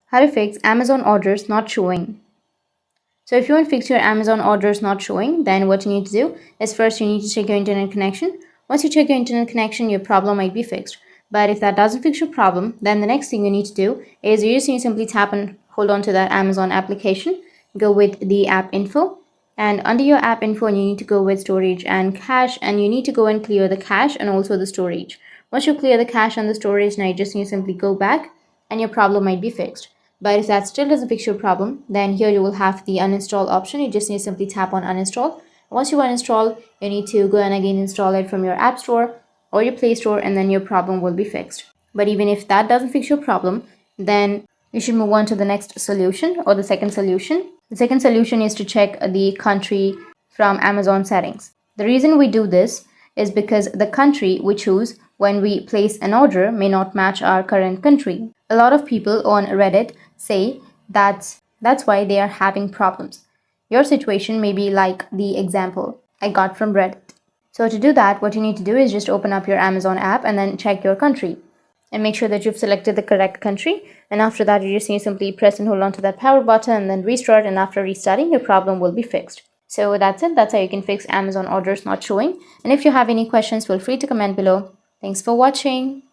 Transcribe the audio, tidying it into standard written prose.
How to fix Amazon orders not showing. So if you want to fix your Amazon orders not showing, then what you need to do is first you need to check your internet connection. Once you check your internet connection, your problem might be fixed. But if that doesn't fix your problem, then the next thing you need to do is you just need to simply tap and hold on to that Amazon application, go with the app info, and under your app info, you need to go with storage and cache, and you need to go and clear the cache and also the storage. Once you clear the cache and the storage, now you just need to simply go back and your problem might be fixed. But if that still doesn't fix your problem, then here you will have the uninstall option. You just need to simply tap on uninstall. Once you uninstall, you need to go and again install it from your app store or your play store, and then your problem will be fixed. But even if that doesn't fix your problem, then you should move on to the next solution or the second solution. The second solution is to check the country from Amazon settings. The reason we do this is because the country we choose when we place an order may not match our current country. A lot of people on Reddit say that's why they are having problems. Your situation may be like the example I got from Reddit. So to do that, what you need to do is just open up your Amazon app and then check your country and make sure that you've selected the correct country. And after that, you just need to simply press and hold on to that power button and then restart. And after restarting, your problem will be fixed. So that's it. That's how you can fix Amazon orders not showing. And if you have any questions, feel free to comment below. Thanks for watching.